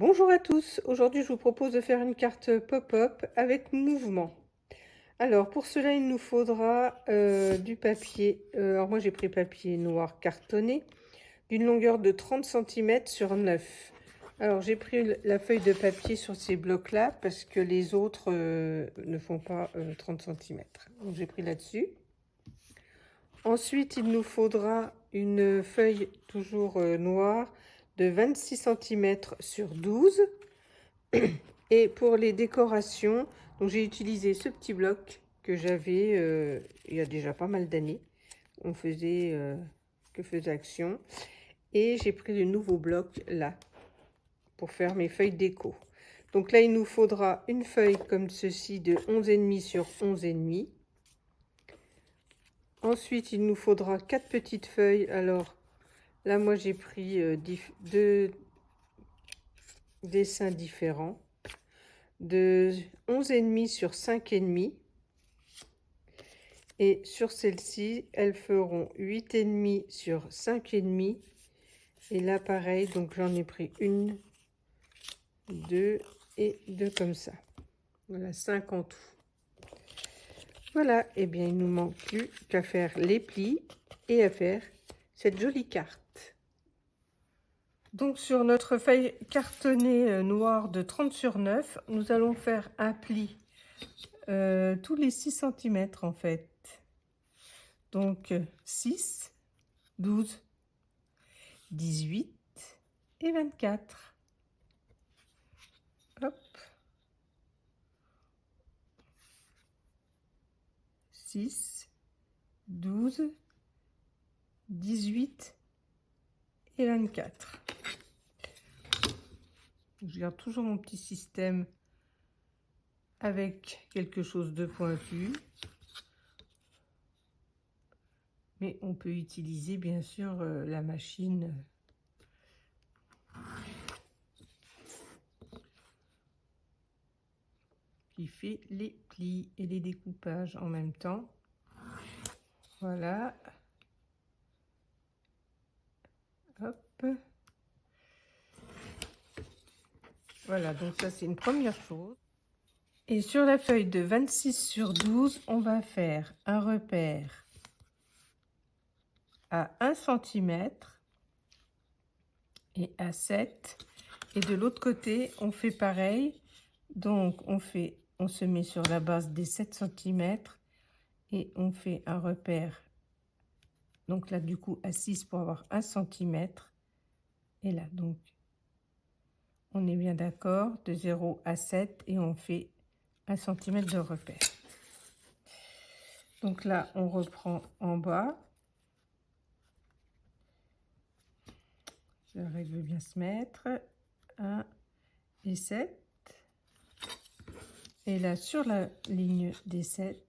Bonjour à tous, aujourd'hui je vous propose de faire une carte pop-up avec mouvement. Alors pour cela il nous faudra du papier, alors moi j'ai pris papier noir cartonné d'une longueur de 30 cm sur 9. Alors j'ai pris la feuille de papier sur ces blocs là parce que les autres ne font pas 30 cm. Donc j'ai pris là-dessus. Ensuite il nous faudra une feuille toujours noire de 26 cm sur 12. Et pour les décorations, donc j'ai utilisé ce petit bloc que j'avais il y a déjà pas mal d'années. On faisait que faisait Action. Et j'ai pris le nouveau bloc là pour faire mes feuilles déco. Donc là, il nous faudra une feuille comme ceci de 11,5 sur 11,5. Ensuite, il nous faudra 4 petites feuilles. Alors là, moi, j'ai pris deux dessins différents de 11,5 sur 5,5. Et sur celle-ci, elles feront 8,5 sur 5,5. Et là, pareil, donc j'en ai pris une, deux et deux comme ça. Voilà, 5 en tout. Voilà, et bien il nous manque plus qu'à faire les plis et à faire cette jolie carte. Donc sur notre feuille cartonnée noire de 30 sur 9, nous allons faire un pli tous les 6 cm en fait. Donc 6, 12, 18 et 24. Hop. 6, 12, 18 et 24. Je garde toujours mon petit système avec quelque chose de pointu. Mais on peut utiliser bien sûr la machine qui fait les plis et les découpages en même temps. Voilà. Hop. Voilà, donc ça c'est une première chose. Et sur la feuille de 26 sur 12, on va faire un repère à 1 cm et à 7. Et de l'autre côté, on fait pareil. Donc, on se met sur la base des 7 cm et on fait un repère. Donc là, du coup, à 6 pour avoir 1 cm. Et là, donc, on est bien d'accord, de 0 à 7 et on fait 1 cm de repère. Donc là, on reprend en bas. La règle veut bien se mettre. 1 et 7. Et là, sur la ligne des 7,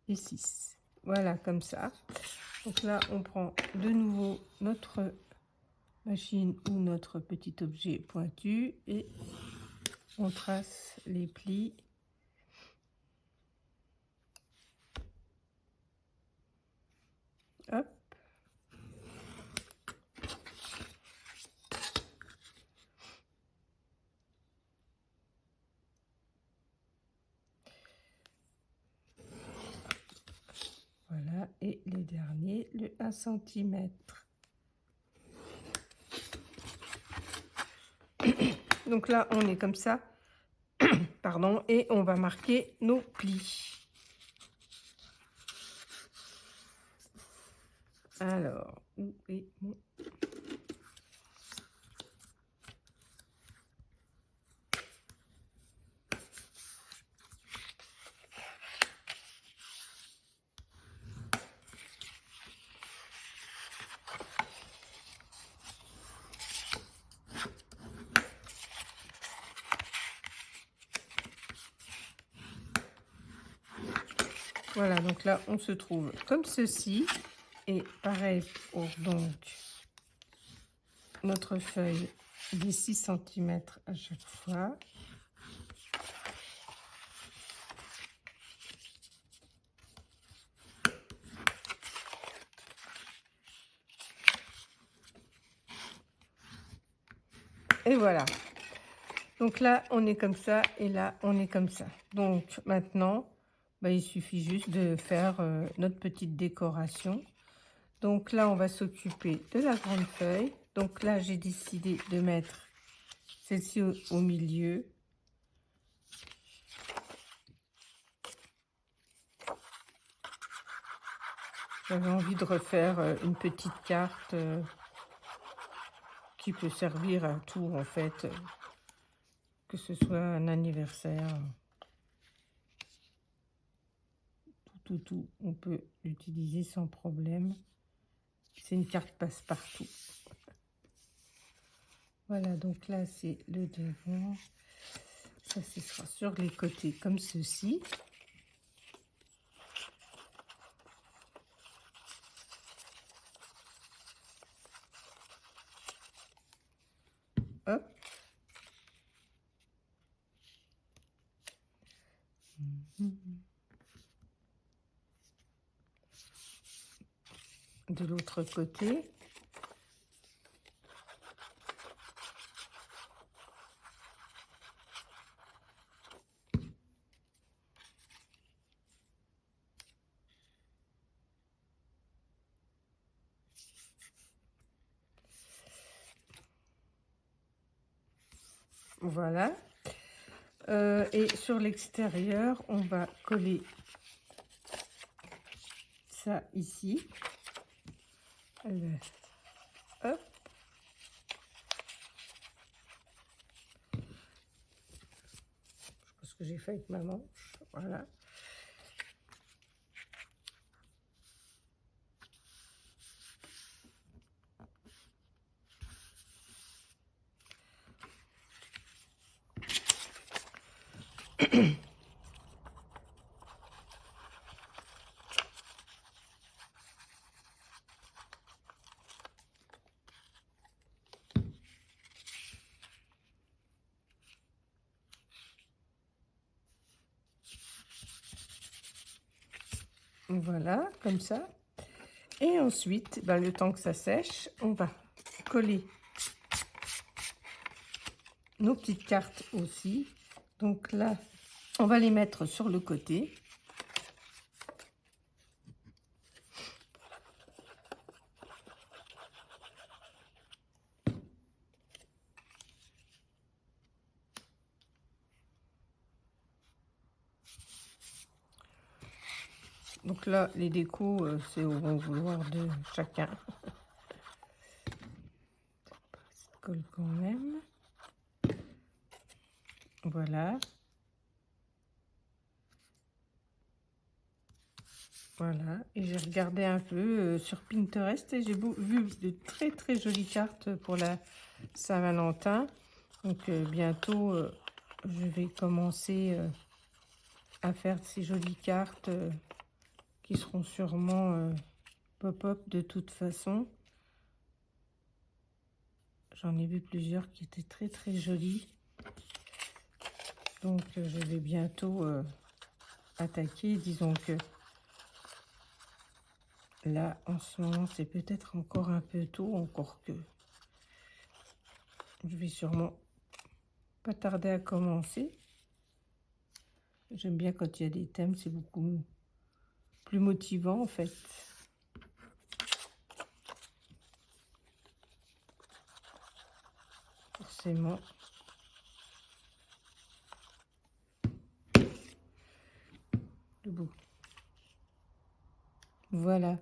et 6. Voilà, comme ça. Donc là, on prend de nouveau notre machine ou notre petit objet pointu et on trace les plis. Hop. Voilà, et les derniers, le 1 cm. Donc là, on est comme ça, pardon, et on va marquer nos plis. Alors, où est mon... Voilà, donc là, on se trouve comme ceci. Et pareil pour donc notre feuille des 6 cm à chaque fois. Et voilà. Donc là, on est comme ça et là, on est comme ça. Donc maintenant, bah, il suffit juste de faire notre petite décoration. Donc là, on va s'occuper de la grande feuille. Donc là, j'ai décidé de mettre celle-ci au milieu. J'avais envie de refaire une petite carte qui peut servir à tout, en fait, que ce soit un anniversaire. Tout, on peut l'utiliser sans problème. C'est une carte passe-partout. Voilà, donc là, c'est le devant. Ça, ce sera sur les côtés comme ceci. Hop. De l'autre côté. Voilà. Et sur l'extérieur, on va coller ça ici. Hop. Je pense que j'ai fait avec ma manche. Voilà. Voilà, comme ça. Et ensuite, ben, le temps que ça sèche, on va coller nos petites cartes aussi. Donc là, on va les mettre sur le côté. Donc là, les décos, c'est au bon vouloir de chacun. Ça colle quand même. Voilà. Voilà. Et j'ai regardé un peu sur Pinterest et j'ai vu de très très jolies cartes pour la Saint-Valentin. Donc bientôt, je vais commencer à faire ces jolies cartes qui seront sûrement pop-up de toute façon. J'en ai vu plusieurs qui étaient très très jolies. Donc je vais bientôt attaquer. Disons que là en ce moment c'est peut-être encore un peu tôt, encore que je vais sûrement pas tarder à commencer. J'aime bien quand il y a des thèmes, c'est beaucoup plus motivant en fait. Forcément. Le bout. Voilà.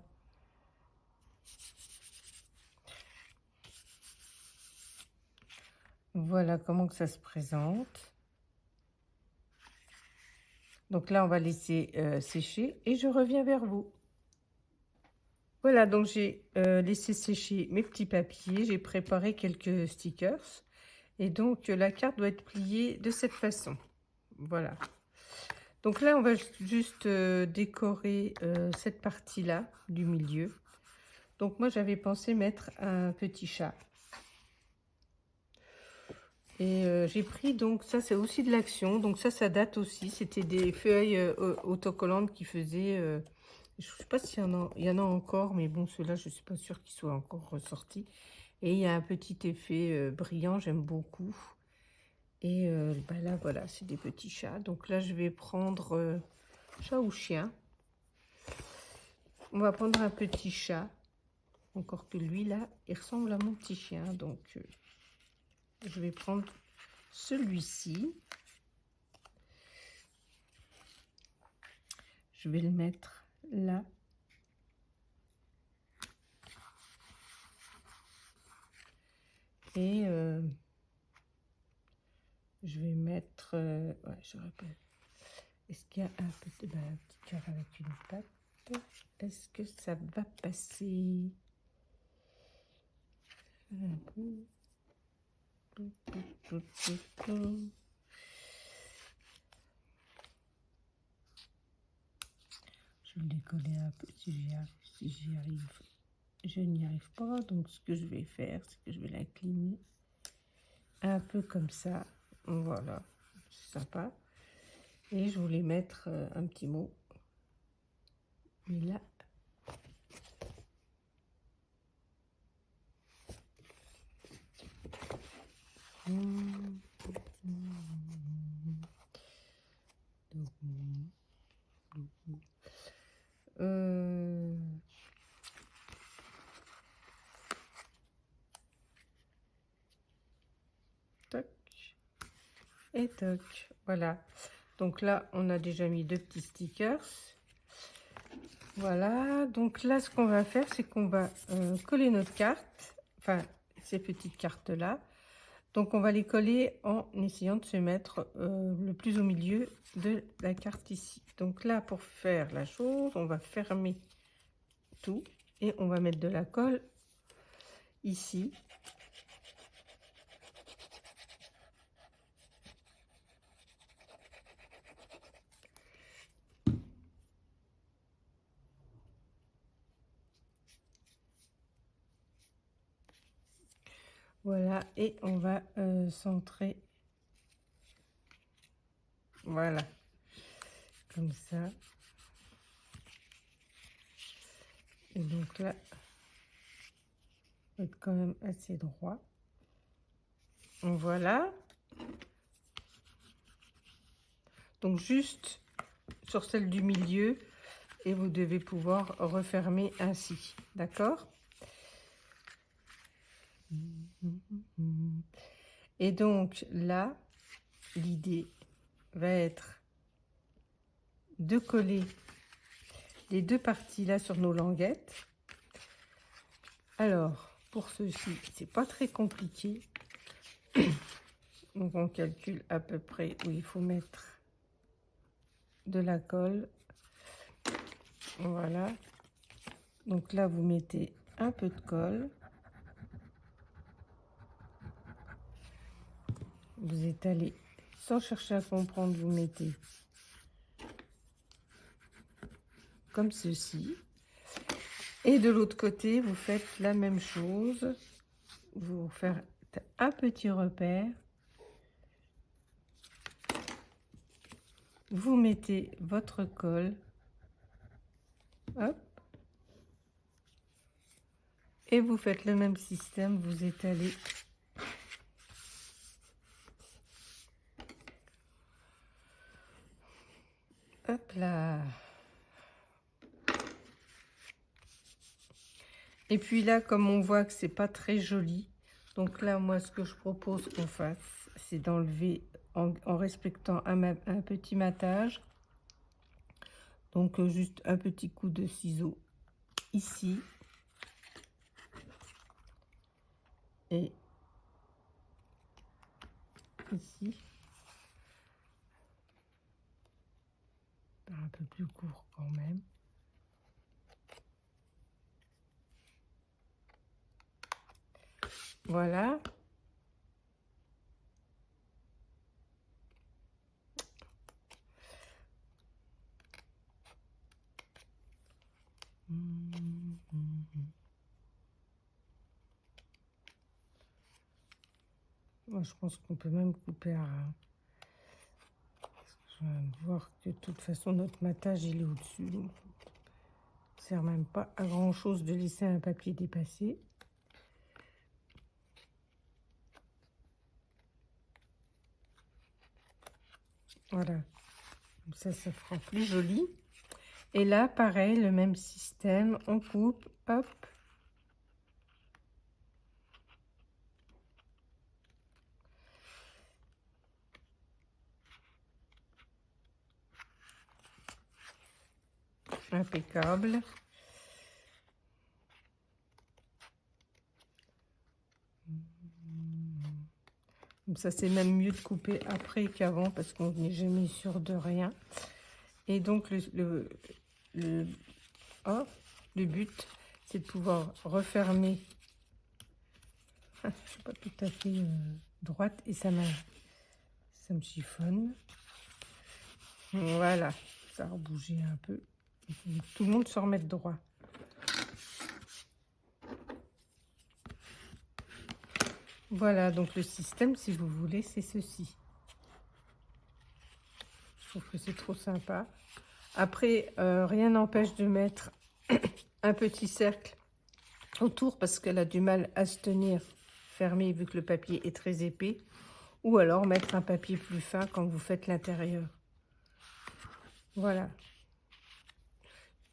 Voilà comment que ça se présente. Donc là, on va laisser sécher et je reviens vers vous. Voilà, donc j'ai laissé sécher mes petits papiers. J'ai préparé quelques stickers. Et donc, la carte doit être pliée de cette façon. Voilà. Donc là, on va juste décorer cette partie-là du milieu. Donc moi, j'avais pensé mettre un petit chat. Et j'ai pris, donc ça c'est aussi de l'Action, donc ça date aussi, c'était des feuilles autocollantes qui faisaient, je ne sais pas s'il y en a encore, mais bon ceux-là je ne suis pas sûre qu'ils soient encore ressortis. Et il y a un petit effet brillant, j'aime beaucoup. Et bah là, voilà, c'est des petits chats. Donc là, je vais prendre chat ou chien. On va prendre un petit chat. Encore que lui, là, il ressemble à mon petit chien. Donc, je vais prendre celui-ci. Je vais le mettre là. Et je vais mettre... ouais, je rappelle. Est-ce qu'il y a un petit cœur avec une patte? Est-ce que ça va passer? Je vais le décoller un peu si j'y arrive. Je n'y arrive pas, donc ce que je vais faire, c'est que je vais l'incliner un peu comme ça. Voilà, c'est sympa. Et je voulais mettre un petit mot. Mais là, toc et toc. Voilà. Donc là, on a déjà mis 2 petits stickers. Voilà. Donc là, ce qu'on va faire, c'est qu'on va coller notre carte. Enfin, ces petites cartes-là. Donc, on va les coller en essayant de se mettre le plus au milieu de la carte ici. Donc là, pour faire la chose, on va fermer tout et on va mettre de la colle ici. Voilà, et on va centrer. Voilà, comme ça. Et donc là, être quand même assez droit. Voilà. Donc juste sur celle du milieu et vous devez pouvoir refermer ainsi, d'accord? Et donc là, l'idée va être de coller les 2 parties là sur nos languettes. Alors, pour ceci, c'est pas très compliqué. Donc, on calcule à peu près où il faut mettre de la colle. Voilà. Donc là, vous mettez un peu de colle. Vous étalez sans chercher à comprendre, vous mettez comme ceci. Et de l'autre côté, vous faites la même chose. Vous faites un petit repère. Vous mettez votre colle. Hop. Et vous faites le même système, vous étalez. Hop là. Et puis là, comme on voit que c'est pas très joli, donc là, moi, ce que je propose qu'on fasse, c'est d'enlever en respectant un petit matage. Donc, juste un petit coup de ciseau ici. Et ici. Un peu plus court quand même. Voilà. Moi, je pense qu'on peut même couper à... Je viens de voir que de toute façon, notre matage, il est au-dessus. Donc, ça ne sert même pas à grand-chose de laisser un papier dépasser. Voilà, comme ça fera plus joli. Et là, pareil, le même système, on coupe, hop. Impeccable. Ça, c'est même mieux de couper après qu'avant parce qu'on n'est jamais sûr de rien. Et donc, le but, c'est de pouvoir refermer. Je ne suis pas tout à fait droite et ça me chiffonne. Voilà, ça a bougé un peu. Tout le monde se remette droit. Voilà, donc le système, si vous voulez, c'est ceci. Je trouve que c'est trop sympa. Après, rien n'empêche de mettre un petit cercle autour parce qu'elle a du mal à se tenir fermé vu que le papier est très épais. Ou alors mettre un papier plus fin quand vous faites l'intérieur. Voilà.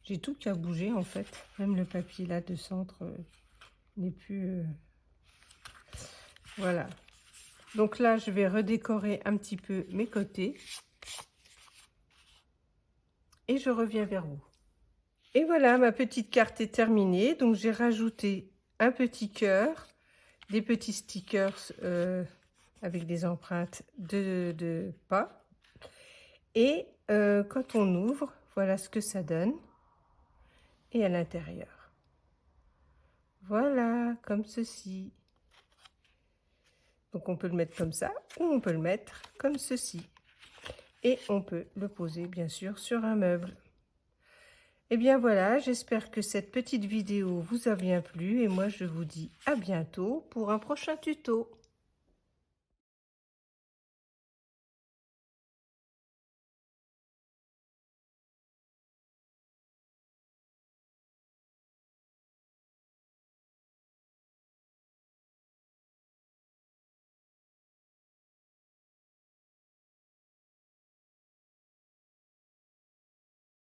J'ai tout qui a bougé en fait. Même le papier là de centre n'est plus... Voilà. Donc là, je vais redécorer un petit peu mes côtés. Et je reviens vers vous. Et voilà, ma petite carte est terminée. Donc j'ai rajouté un petit cœur, des petits stickers avec des empreintes de pas. Et quand on ouvre, voilà ce que ça donne. Et à l'intérieur. Voilà, comme ceci. Donc on peut le mettre comme ça ou on peut le mettre comme ceci. Et on peut le poser bien sûr sur un meuble. Et bien voilà, j'espère que cette petite vidéo vous a bien plu et moi je vous dis à bientôt pour un prochain tuto.